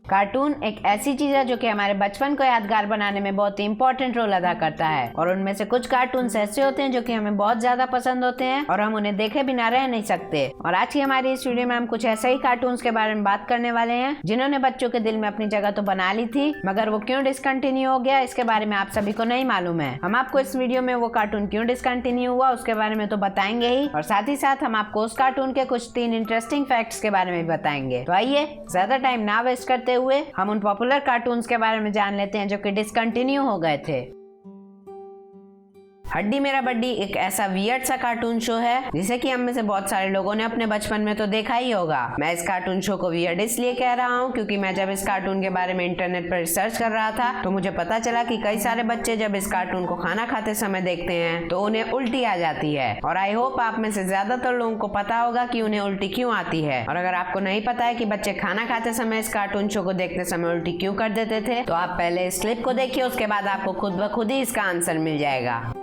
Cartoon एक ऐसी चीज है जो कि हमारे बचपन को यादगार बनाने में बहुत ही इंपॉर्टेंट रोल अदा करता है और उनमें से कुछ कार्टून ऐसे होते हैं जो कि हमें बहुत ज्यादा पसंद होते हैं और हम उन्हें देखे बिना रह नहीं सकते। और आज की हमारी इस वीडियो में हम कुछ ऐसे ही कार्टून्स के बारे में बात करने वाले हैं जिन्होंने बच्चों के दिल में अपनी जगह तो बना ली थी, मगर वो क्यों डिसकंटिन्यू हो गया इसके बारे में आप सभी को नहीं मालूम है। हम आपको इस वीडियो में वो कार्टून क्यों डिसकंटिन्यू हुआ उसके बारे में तो बताएंगे ही, और साथ ही साथ हम आपको उस कार्टून के कुछ 3 इंटरेस्टिंग फैक्ट्स के बारे में भी बताएंगे। तो आइए ज्यादा टाइम ना वेस्ट करते हुए हम उन पॉपुलर कार्टून्स के बारे में जान लेते हैं जो कि डिसकंटिन्यू हो गए थे। हड्डी मेरा बड्डी एक ऐसा वियर्ड सा कार्टून शो है जिसे कि हम में से बहुत सारे लोगों ने अपने बचपन में तो देखा ही होगा। मैं इस कार्टून शो को वियर्ड इसलिए कह रहा हूँ क्योंकि मैं जब इस कार्टून के बारे में इंटरनेट पर रिसर्च कर रहा था तो मुझे पता चला कि कई सारे बच्चे जब इस कार्टून को खाना खाते समय देखते हैं तो उन्हें उल्टी आ जाती है। और आई होप आप में से ज्यादातर लोगों को पता होगा कि उन्हें उल्टी क्यों आती है। और अगर आपको नहीं पता है कि बच्चे खाना खाते समय इस कार्टून शो को देखते समय उल्टी क्यों कर देते थे तो आप पहले इस क्लिप को देखिए, उसके बाद आपको खुद ब खुद ही इसका आंसर मिल जाएगा।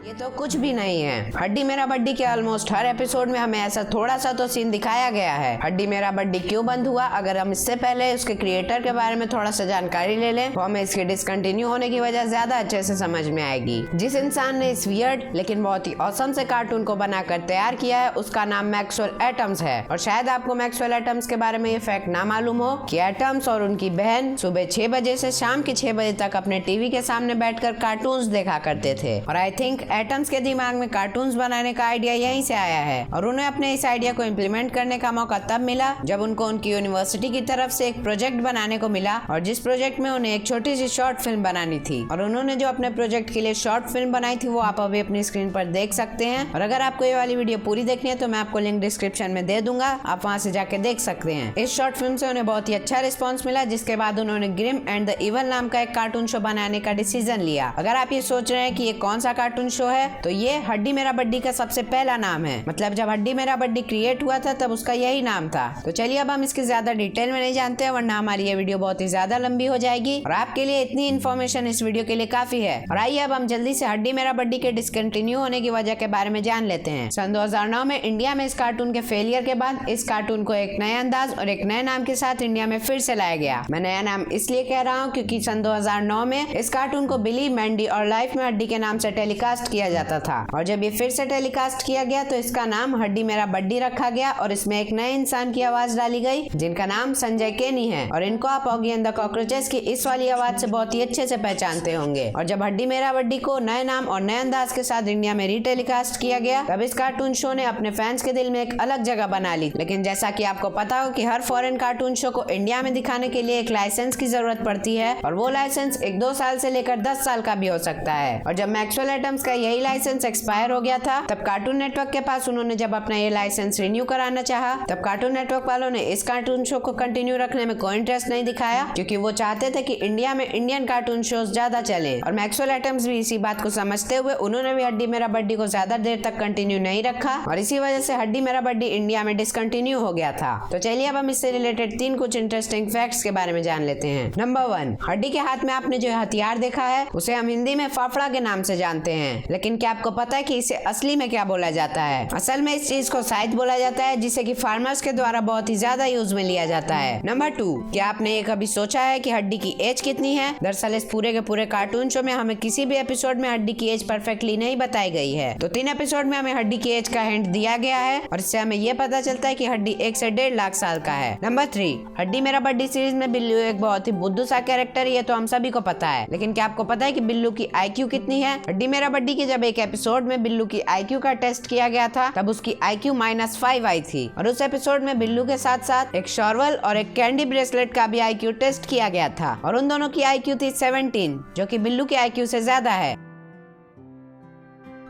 ये तो कुछ भी नहीं है। हड्डी मेरा बड्डी के ऑलमोस्ट हर एपिसोड में हमें ऐसा थोड़ा सा तो सीन दिखाया गया है। हड्डी मेरा बड्डी क्यों बंद हुआ, अगर हम इससे पहले उसके क्रिएटर के बारे में थोड़ा सा जानकारी ले लें तो हमें इसके डिसकंटिन्यू होने की वजह ज्यादा अच्छे से समझ में आएगी। जिस इंसान ने इस वियर्ड लेकिन बहुत ही ऑसम से कार्टून को बनाकर तैयार किया है उसका नाम मैक्सवेल एटम्स है। और शायद आपको मैक्सवेल एटम्स के बारे में ये फैक्ट ना मालूम हो कि एटम्स और उनकी बहन सुबह 6 बजे से शाम के 6 बजे तक अपने टीवी के सामने बैठकर कार्टून्स देखा करते थे। और आई थिंक एटम्स के दिमाग में कार्टून्स बनाने का आइडिया यहीं से आया है और उन्हें अपने इस आइडिया को इम्प्लीमेंट करने का मौका तब मिला जब उनको उनकी यूनिवर्सिटी की तरफ से एक प्रोजेक्ट बनाने को मिला और जिस प्रोजेक्ट में उन्हें एक छोटी सी शॉर्ट फिल्म बनानी थी। और उन्होंने जो अपने प्रोजेक्ट के लिए शॉर्ट फिल्म बनाई थी वो आप अभी अपनी स्क्रीन पर देख सकते हैं। और अगर आपको ये वाली वीडियो पूरी देखनी है तो मैं आपको लिंक डिस्क्रिप्शन में दे दूंगा, आप वहाँ से जाके देख सकते हैं। इस शॉर्ट फिल्म से उन्हें बहुत ही अच्छा रिस्पॉन्स मिला जिसके बाद उन्होंने ग्रिम एंड द इवल नाम का एक कार्टून शो बनाने का डिसीजन लिया। अगर आप ये सोच रहे हैं कि ये कौन सा कार्टून शो है तो ये हड्डी मेरा बड्डी का सबसे पहला नाम है। मतलब जब हड्डी मेरा बड्डी क्रिएट हुआ था तब उसका यही नाम था। तो चलिए अब हम इसकी ज्यादा डिटेल में नहीं जानते हैं वरना हमारी ये वीडियो बहुत ही ज्यादा लंबी हो जाएगी और आपके लिए इतनी इन्फॉर्मेशन इस वीडियो के लिए काफी है। और आइए अब हम जल्दी से हड्डी मेरा बड्डी के डिसकंटिन्यू होने की वजह के बारे में जान लेते हैं। सन 2009 में इंडिया में इस कार्टून के फेलियर के बाद इस कार्टून को एक नए अंदाज और एक नए नाम के साथ इंडिया में फिर से लाया गया। मैं नया नाम इसलिए कह रहा हूँ क्योंकि सन 2009 में इस कार्टून को बिली, मैंडी और लाइफ में हड्डी के नाम से टेलीकास्ट किया जाता था और जब ये फिर से टेलीकास्ट किया गया तो इसका नाम हड्डी मेरा बड्डी रखा गया और इसमें एक नए इंसान की आवाज डाली गई जिनका नाम संजय केनी है। और इनको आप ऑगी एंड द कॉकरोचेस की इस वाली आवाज से बहुत ही अच्छे से पहचानते होंगे। और जब हड्डी मेरा बड्डी को नए नाम और नए अंदाज के साथ इंडिया में रीटेलीकास्ट किया गया तब इस कार्टून शो ने अपने फैंस के दिल में एक अलग जगह बना ली। लेकिन जैसा कि आपको पता हो कि हर फॉरेन कार्टून शो को इंडिया में दिखाने के लिए एक लाइसेंस की जरूरत पड़ती है और वो लाइसेंस 1-2 साल से लेकर 10 साल का भी हो सकता है। और जब मैक्सवेल एटम्स का यही लाइसेंस एक्सपायर हो गया था तब कार्टून नेटवर्क के पास उन्होंने जब अपना ये लाइसेंस रिन्यू कराना चाहा तब कार्टून नेटवर्क वालों ने इस कार्टून शो को कंटिन्यू रखने में कोई इंटरेस्ट नहीं दिखाया क्योंकि वो चाहते थे कि इंडिया में इंडियन कार्टून शोज ज्यादा चले। और मैक्सवेल एटम्स भी इसी बात को समझते हुए उन्होंने भी हड्डी मेरा बड्डी को ज्यादा देर तक कंटिन्यू नहीं रखा और इसी वजह से हड्डी मेरा बड्डी इंडिया में डिसकंटिन्यू हो गया था। तो चलिए अब हम इससे रिलेटेड 3 कुछ इंटरेस्टिंग फैक्ट्स के बारे में जान लेते हैं। नंबर 1, हड्डी के हाथ में आपने जो हथियार देखा है उसे हम हिंदी में फाफड़ा के नाम से जानते हैं, लेकिन क्या आपको पता है कि इसे असली में क्या बोला जाता है? असल में इस चीज को साइद बोला जाता है जिसे कि फार्मर्स के द्वारा बहुत ही ज्यादा यूज में लिया जाता है। नंबर 2, क्या आपने ये कभी सोचा है कि हड्डी की एज कितनी है? दरअसल इस पूरे के पूरे कार्टून शो में हमें किसी भी एपिसोड में हड्डी की एज परफेक्टली नहीं बताई गई है। तो 3 एपिसोड में हमें हड्डी की एज का हिंट दिया गया है और इससे हमें ये पता चलता है कि हड्डी 1 से 1.5 लाख साल का है। नंबर 3, हड्डी मेरा बड्डी सीरीज में बिल्लू एक बहुत ही बुद्धू सा कैरेक्टर है, ये तो हम सभी को पता है, लेकिन क्या आपको पता है कि बिल्लू की IQ कितनी है? हड्डी मेरा बड्डी की जब एक एपिसोड में बिल्लू की IQ का टेस्ट किया गया था तब उसकी IQ -5 आई थी और उस एपिसोड में बिल्लू के साथ साथ एक शॉर्वल और एक कैंडी ब्रेसलेट का भी IQ टेस्ट किया गया था और उन दोनों की IQ थी 17 जो कि बिल्लू की IQ से ज्यादा है।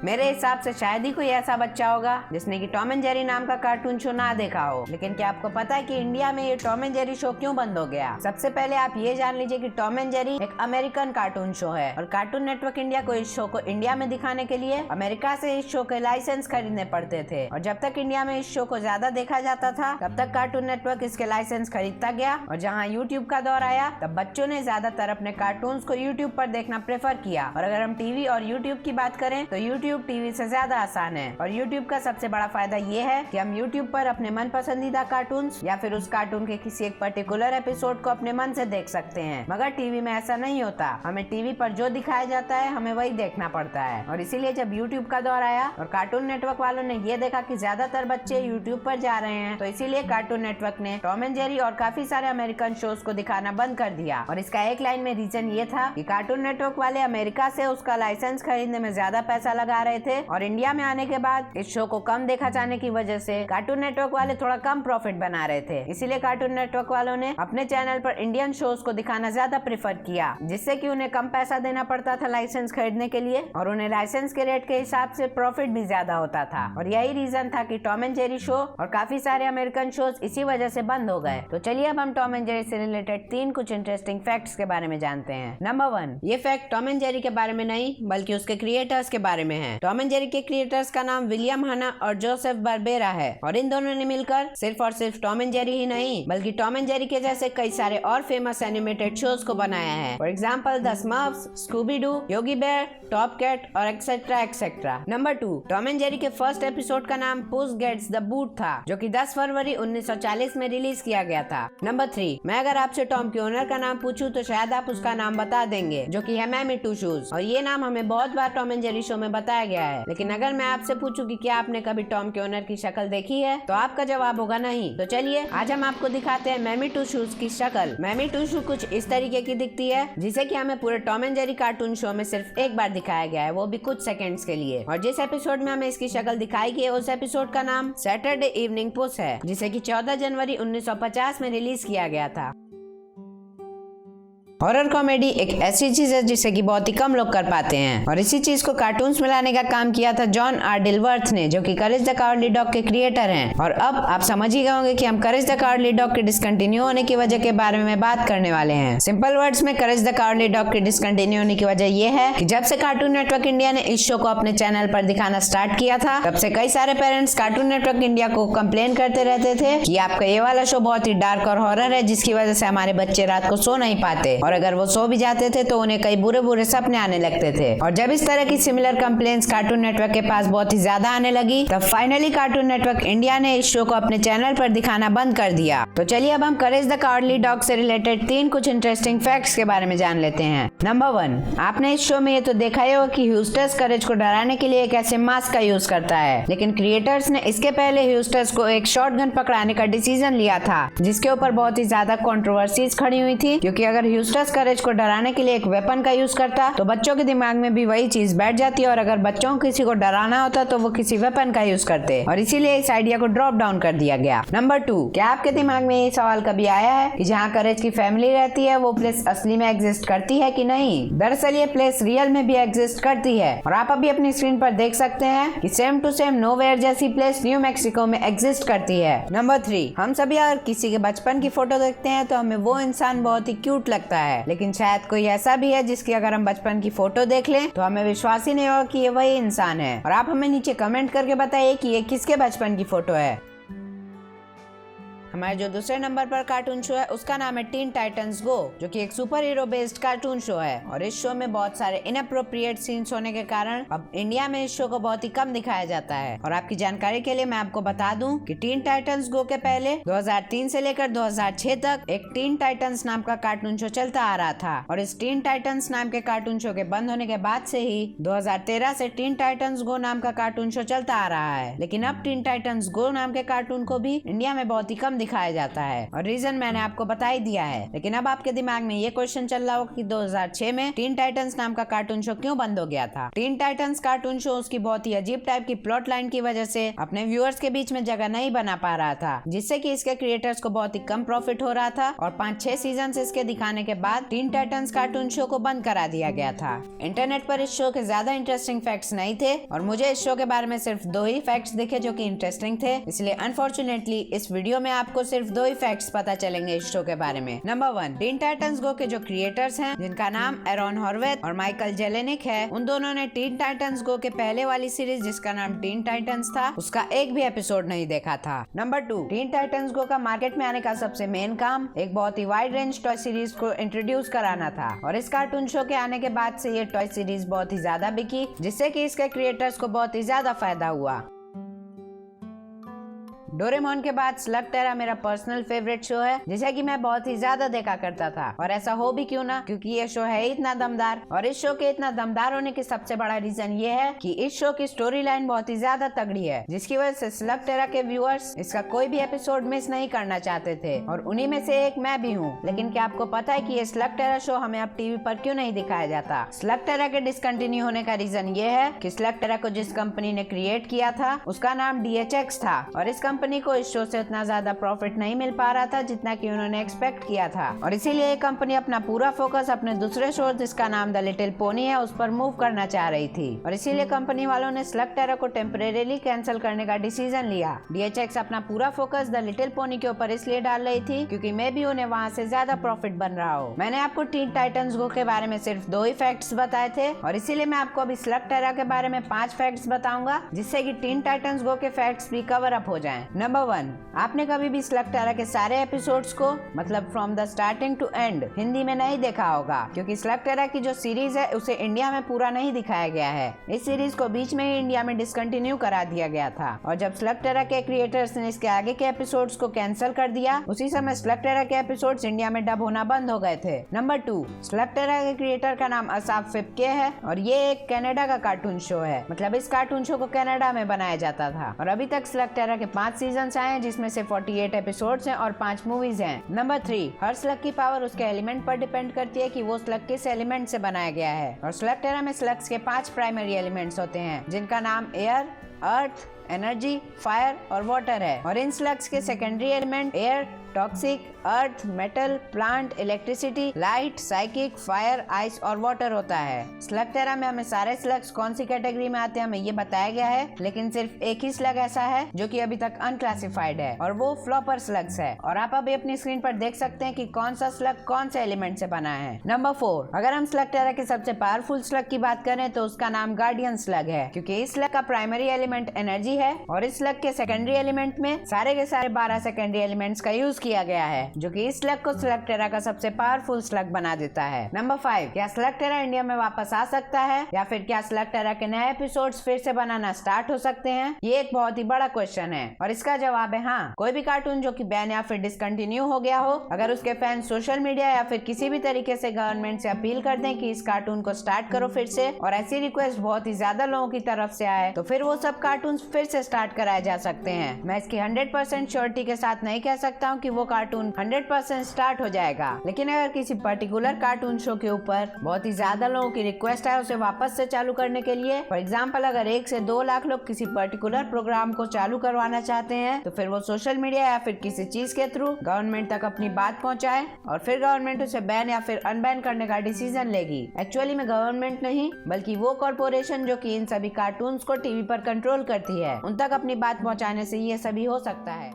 मेरे हिसाब से शायद ही कोई ऐसा बच्चा होगा जिसने कि टॉम एंड जेरी नाम का कार्टून शो ना देखा हो। लेकिन क्या आपको पता है कि इंडिया में ये टॉम एंड जेरी शो क्यों बंद हो गया? सबसे पहले आप ये जान लीजिए कि टॉम एंड जेरी एक अमेरिकन कार्टून शो है और कार्टून नेटवर्क इंडिया को इस शो को इंडिया में दिखाने के लिए अमेरिका से इस शो के लाइसेंस खरीदने पड़ते थे। और जब तक इंडिया में इस शो को ज्यादा देखा जाता था तब तक कार्टून नेटवर्क इसके लाइसेंस खरीदता गया। और जहाँ यूट्यूब का दौर आया तब बच्चों ने ज्यादातर अपने कार्टून्स को यूट्यूब पर देखना प्रेफर किया। और अगर हम टीवी और यूट्यूब की बात करें तो यूट्यूब टीवी से ज्यादा आसान है। और यूट्यूब का सबसे बड़ा फायदा ये है कि हम यूट्यूब पर अपने मन पसंदीदा कार्टून्स या फिर उस कार्टून के किसी एक पर्टिकुलर एपिसोड को अपने मन से देख सकते हैं। मगर टीवी में ऐसा नहीं होता, हमें टीवी पर जो दिखाया जाता है हमें वही देखना पड़ता है। और इसीलिए जब यूट्यूब का दौर आया और कार्टून नेटवर्क वालों ने ये देखा कि ज्यादातर बच्चे यूट्यूब पर जा रहे हैं, तो इसीलिए कार्टून नेटवर्क ने टॉम एंड जेरी और काफी सारे अमेरिकन शोज को दिखाना बंद कर दिया। और इसका एक लाइन में रीजन ये था कि कार्टून नेटवर्क वाले अमेरिका से उसका लाइसेंस खरीदने में ज्यादा पैसा लगा रहे थे और इंडिया में आने के बाद इस शो को कम देखा जाने की वजह से कार्टून नेटवर्क वाले थोड़ा कम प्रॉफिट बना रहे थे। इसीलिए कार्टून नेटवर्क वालों ने अपने चैनल पर इंडियन शोज को दिखाना ज्यादा प्रेफर किया, जिससे कि उन्हें कम पैसा देना पड़ता था लाइसेंस खरीदने के लिए और उन्हें लाइसेंस के रेट के हिसाब से प्रॉफिट भी ज्यादा होता था। और यही रीजन था कि टॉम एंड जेरी शो और काफी सारे अमेरिकन शोज इसी वजह से बंद हो गए। तो चलिए अब हम टॉम एंड जेरी से रिलेटेड 3 कुछ इंटरेस्टिंग फैक्ट्स के बारे में जानते हैं। नंबर 1, ये फैक्ट टॉम एंड जेरी के बारे में नहीं बल्कि उसके क्रिएटर्स के बारे में है। टॉम एंड जेरी के क्रिएटर्स का नाम विलियम हाना और जोसेफ बारबेरा है और इन दोनों ने मिलकर सिर्फ और सिर्फ टॉम एंड जेरी ही नहीं बल्कि टॉम एंड जेरी के जैसे कई सारे और फेमस एनिमेटेड शोज को बनाया है। For example the Smurfs, Scooby Doo, Yogi Bear, Top Cat और etcetera etcetera. Number 2, Tom and Jerry के फर्स्ट एपिसोड का नाम पुस गेट्स द बूट था जो कि 10 फरवरी 1940 में रिलीज किया गया था। नंबर 3, मैं अगर आपसे टॉम के ओनर का नाम पूछूं तो शायद आप उसका नाम बता देंगे जो कि है मैमी टू शूज। और ये नाम हमें बहुत बार टॉम एंड जेरी शो में बताया गया है। लेकिन अगर मैं आपसे पूछूं कि क्या आपने कभी टॉम के ओनर की शक्ल देखी है तो आपका जवाब होगा नहीं। तो चलिए आज हम आपको दिखाते हैं मैमी टू शूज की शक्ल। मैमी टू शू कुछ इस तरीके की दिखती है जिसे कि हमें पूरे Tom and Jerry cartoon show में सिर्फ एक बार दिखाया गया है, वो भी कुछ सेकंड्स के लिए। और जिस एपिसोड में हमें इसकी शक्ल दिखाई गई है उस एपिसोड का नाम सैटरडे इवनिंग पुस है जिसे कि 14 जनवरी 1950 में रिलीज किया गया था। हॉरर कॉमेडी एक ऐसी चीज है जिसे कि बहुत ही कम लोग कर पाते हैं और इसी चीज को कार्टून्स में लाने का काम किया था जॉन आर डिलवर्थ ने जो कि करेज द कावर्डली डॉग के क्रिएटर हैं। और अब आप समझ ही गए होंगे कि हम करेज द कावर्डली डॉग के डिसकंटिन्यू होने की वजह के बारे में बात करने वाले हैं। सिंपल वर्ड्स में करेज द कावर्डली डॉग के डिसकंटिन्यू होने की वजह यह है कि जब से कार्टून नेटवर्क इंडिया ने इस शो को अपने चैनल पर दिखाना स्टार्ट किया था तब से कई सारे पेरेंट्स कार्टून नेटवर्क इंडिया को कंप्लेन करते रहते थे कि आपका ये वाला शो बहुत ही डार्क और हॉरर है जिसकी वजह से हमारे बच्चे रात को सो नहीं पाते और अगर वो सो भी जाते थे तो उन्हें कई बुरे बुरे सपने आने लगते थे। और जब इस तरह की सिमिलर कंप्लेंट्स कार्टून नेटवर्क के पास बहुत ही ज्यादा आने लगी तब फाइनली कार्टून नेटवर्क इंडिया ने इस शो को अपने चैनल पर दिखाना बंद कर दिया। तो चलिए अब हम करेज द कावर्डली डॉग से रिलेटेड 3 कुछ इंटरेस्टिंग फैक्ट्स के बारे में जान लेते हैं। नंबर 1, आपने इस शो में ये तो देखा ही होगा कि ह्यूस्टस करेज को डराने के लिए एक ऐसे मास्क का यूज करता है, लेकिन क्रिएटर्स ने इसके पहले ह्यूस्टस को एक शॉटगन पकड़ाने का डिसीजन लिया था जिसके ऊपर बहुत ही ज्यादा कंट्रोवर्सीज खड़ी हुई थी, क्योंकि अगर ह्यूस्टस करेज को डराने के लिए एक वेपन का यूज करता तो बच्चों के दिमाग में भी वही चीज बैठ जाती और अगर बच्चों को किसी को डराना होता तो वो किसी वेपन का यूज करते और इसीलिए इस आइडिया को ड्रॉप डाउन कर दिया गया। नंबर 2, क्या आपके दिमाग में ये सवाल कभी आया है कि जहाँ करेज की फैमिली रहती है वो प्लेस असली में एग्जिस्ट करती है कि नहीं? दरअसल ये प्लेस रियल में भी एग्जिस्ट करती है और आप अभी अपनी स्क्रीन पर देख सकते हैं कि सेम टू सेम नोवेयर जैसी प्लेस न्यू मैक्सिको में एग्जिस्ट करती है। नंबर 3, हम सभी अगर किसी के बचपन की फोटो देखते हैं तो हमें वो इंसान बहुत ही क्यूट लगता है, लेकिन शायद कोई ऐसा भी है जिसकी अगर हम बचपन की फोटो देख लें तो हमें विश्वास ही नहीं होगा कि ये वही इंसान है। और आप हमें नीचे कमेंट करके बताइए कि ये किसके बचपन की फोटो है। हमारे जो दूसरे नंबर पर कार्टून शो है उसका नाम है टीन टाइटंस गो, जो कि एक super hero based cartoon show है और इस शो में बहुत सारे इनअप्रोप्रिएट सीन्स होने के कारण अब इंडिया में इस शो को बहुत ही कम दिखाया जाता है। और आपकी जानकारी के लिए मैं आपको बता दूं कि टीन टाइटंस गो के पहले 2003 से लेकर 2006 तक एक टीन टाइटंस नाम का कार्टून शो चलता आ रहा था और इस टीन टाइटंस नाम के कार्टून शो के बंद होने के बाद से ही 2013 से टीन टाइटंस गो नाम का कार्टून शो चलता आ रहा है। लेकिन अब टीन टाइटंस गो नाम के कार्टून को भी इंडिया में बहुत ही कम दिखाया जाता है, और रीजन मैंने आपको बता ही दिया है। लेकिन अब आपके दिमाग में ये क्वेश्चन चल रहा होगा कि 2006 में टीन टाइटंस नाम का कार्टून शो क्यों बंद हो गया था। टीन टाइटंस कार्टून शो उसकी बहुत ही अजीब टाइप की प्लॉट लाइन की वजह से अपने व्यूअर्स के बीच में जगह नहीं बना पा रहा था, जिससे कि इसके क्रिएटर्स को बहुत ही कम प्रॉफिट हो रहा था, और 5-6 सीजन इसके दिखाने के बाद टीन टाइटंस कार्टून शो को बंद करा दिया गया था। इंटरनेट पर इस शो के ज्यादा इंटरेस्टिंग फैक्ट्स नहीं थे, और मुझे इस शो के बारे में सिर्फ 2 ही फैक्ट्स दिखे जो कि इंटरेस्टिंग थे, इसलिए अनफॉर्चुनेटली इस वीडियो में आपको सिर्फ 2 ही फैक्ट्स पता चलेंगे इस शो के बारे में। नंबर 1, टीन टाइटंस गो के जो क्रिएटर्स हैं, जिनका नाम एरॉन हॉर्वेथ और माइकल जेलेनिक है, उन दोनों ने टीन टाइटंस गो के पहले वाली सीरीज जिसका नाम टीन टाइटंस था, उसका एक भी एपिसोड नहीं देखा था। नंबर 2, टीन टाइटंस गो का मार्केट में आने का सबसे मेन काम एक बहुत ही वाइड रेंज टॉय सीरीज को इंट्रोड्यूस कराना था, और इस कार्टून शो के आने के बाद से ये टॉय सीरीज बहुत ही ज्यादा बिकी, जिससे कि इसके क्रिएटर्स को बहुत ही ज्यादा फायदा हुआ। डोरेमोन के बाद स्लग टेरा मेरा पर्सनल फेवरेट शो है, जिसे कि मैं बहुत ही ज्यादा देखा करता था, और ऐसा हो भी क्यों ना, क्योंकि ये शो है इतना दमदार, और इस शो के इतना दमदार होने की सबसे बड़ा रीजन ये है कि इस शो की स्टोरी लाइन बहुत ही ज्यादा तगड़ी है, जिसकी वजह से स्लग टेरा के व्यूअर्स इसका कोई भी एपिसोड मिस नहीं करना चाहते थे, और उन्हीं में से एक मैं भी हूँ। लेकिन क्या आपको पता है कि ये स्लग टेरा शो हमें अब टीवी पर क्यों नहीं दिखाया जाता? स्लग टेरा के डिसकंटिन्यू होने का रीजन ये है कि स्लग टेरा को जिस कंपनी ने क्रिएट किया था उसका नाम DHX था, और इस कंपनी को इस शो से उतना ज्यादा प्रॉफिट नहीं मिल पा रहा था जितना कि उन्होंने एक्सपेक्ट किया था, और इसीलिए ये कंपनी अपना पूरा फोकस अपने दूसरे शो जिसका नाम द लिटिल पोनी है उस पर मूव करना चाह रही थी, और इसीलिए कंपनी वालों ने स्लग टेरा को टेम्परेरीली कैंसिल करने का डिसीजन लिया। DHX अपना पूरा फोकस द लिटिल पोनी के ऊपर इसलिए डाल रही थी क्योंकि मे भी उन्हें वहाँ से ज्यादा प्रॉफिट बन रहा हो। मैंने आपको टीन टाइटंस गो के बारे में सिर्फ 2 ही फैक्ट्स बताए थे, और इसीलिए मैं आपको अभी स्लग टेरा के बारे में 5 फैक्ट्स बताऊंगा, जिससे कि टीन टाइटंस गो के फैक्ट्स भी कवर अप हो जाएं। नंबर 1, आपने कभी भी स्लग टेरा के सारे एपिसोड्स को मतलब from the starting to end Hindi में नहीं देखा होगा, क्योंकि स्लग टेरा की जो सीरीज है उसे इंडिया में पूरा नहीं दिखाया गया है। इस सीरीज को बीच में ही इंडिया में डिसकंटिन्यू करा दिया गया था, और जब स्लग टेरा के क्रिएटर्स ने इसके आगे के एपिसोड्स को कैंसिल कर दिया, उसी समय स्लग टेरा के एपिसोड्स इंडिया में डब होना बंद हो गए थे। नंबर 2, स्लग टेरा के क्रिएटर का नाम असाफ फिप्के है, और ये एक कनाडा का कार्टून शो है, मतलब इस कार्टून शो को कनाडा में बनाया जाता था, और अभी तक स्लग टेरा के 5 सीजन आए हैं, जिसमें से 48 एपिसोड्स हैं और 5 मूवीज हैं। नंबर 3, हर स्लग की पावर उसके एलिमेंट पर डिपेंड करती है कि वो स्लग किस एलिमेंट से बनाया गया है, और स्लग टेरा में स्लग्स के 5 प्राइमरी एलिमेंट्स होते हैं, जिनका नाम एयर, अर्थ, एनर्जी, फायर और वाटर है, और इन स्लग्स के secondary element air, toxic, earth, metal, plant, electricity, light, psychic, fire, ice और वाटर होता है। स्लग टेरा में हमें सारे स्लग्स कौन सी कैटेगरी में आते हैं हमें ये बताया गया है, लेकिन सिर्फ एक ही स्लग ऐसा है जो कि अभी तक अनक्लासिफाइड है, और वो फ्लॉपर स्लग्स है, और आप अभी अपनी स्क्रीन पर देख सकते हैं कि कौन सा स्लग कौन से एलिमेंट से बना है। नंबर 4, अगर हम स्लग टेरा के सबसे पावरफुल स्लग की बात करें तो उसका नाम गार्डियन स्लग है, क्योंकि इस स्लग का प्राइमरी एलिमेंट एनर्जी है, और इस स्लग के सेकेंडरी एलिमेंट में सारे के सारे 12 सेकेंडरी एलिमेंट्स का यूज किया गया है, जो कि इस स्लग को स्लग टेरा का सबसे पावरफुल स्लग बना देता है। नंबर 5, क्या स्लग टेरा इंडिया में वापस आ सकता है, या फिर क्या स्लग टेरा के नए एपिसोड्स फिर से बनाना स्टार्ट हो सकते हैं? ये एक बहुत ही बड़ा क्वेश्चन है, और इसका जवाब है हाँ। कोई भी कार्टून जो कि बैन या फिर डिसकंटिन्यू हो गया हो, अगर उसके फैंस सोशल मीडिया या फिर किसी भी तरीके से गवर्नमेंट से अपील कर दें कि इस कार्टून को स्टार्ट करो फिर से, और ऐसी रिक्वेस्ट बहुत ही ज्यादा लोगों की तरफ से आए, तो फिर वो सब कार्टून फिर से स्टार्ट कराए जा सकते हैं। मैं इसकी 100% श्योरिटी के साथ नहीं कह सकता हूँ कि वो कार्टून 100% स्टार्ट हो जाएगा, लेकिन अगर किसी पर्टिकुलर कार्टून शो के ऊपर बहुत ही ज्यादा लोगों की रिक्वेस्ट है उसे वापस से चालू करने के लिए, फॉर एग्जांपल अगर 1 से 2 लाख लोग किसी पर्टिकुलर प्रोग्राम को चालू करवाना चाहते हैं, तो फिर वो सोशल मीडिया या फिर किसी चीज के थ्रू गवर्नमेंट तक अपनी बात पहुंचाए, और फिर गवर्नमेंट उसे बैन या फिर अनबैन करने का डिसीजन लेगी। एक्चुअली में गवर्नमेंट नहीं, बल्कि वो कॉर्पोरेशन जो कि इन सभी कार्टून्स को टीवी पर कंट्रोल करती है, उन तक अपनी बात पहुंचाने से ये सभी हो सकता है।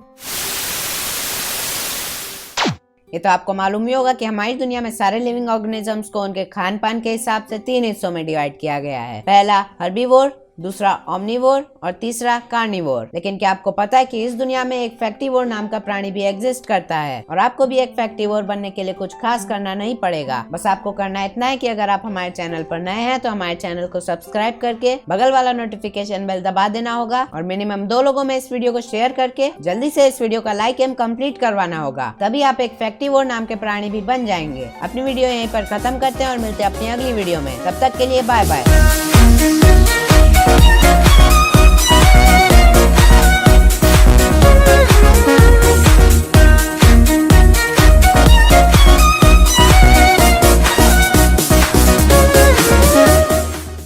ये तो आपको मालूम ही होगा कि हमारी दुनिया में सारे लिविंग ऑर्गेनिजम्स को उनके खान पान के हिसाब से 3 हिस्सों में डिवाइड किया गया है। पहला हर्बीवोर, दूसरा ओमनीवोर और तीसरा कार्निवोर। लेकिन क्या आपको पता है कि इस दुनिया में एक फैक्टिवोर नाम का प्राणी भी एग्जिस्ट करता है, और आपको भी एक फैक्टिवोर बनने के लिए कुछ खास करना नहीं पड़ेगा। बस आपको करना इतना है कि अगर आप हमारे चैनल पर नए हैं तो हमारे चैनल को सब्सक्राइब करके बगल वाला नोटिफिकेशन बेल दबा देना होगा, और मिनिमम 2 लोगों में इस वीडियो को शेयर करके जल्दी से इस वीडियो का लाइक एम कंप्लीट करवाना होगा, तभी आप एक फैक्टिवोर नाम के प्राणी भी बन जाएंगे। अपनी वीडियो यहीं पर खत्म करते हैं और मिलते हैं अपनी अगली वीडियो में। तब तक के लिए बाय बाय।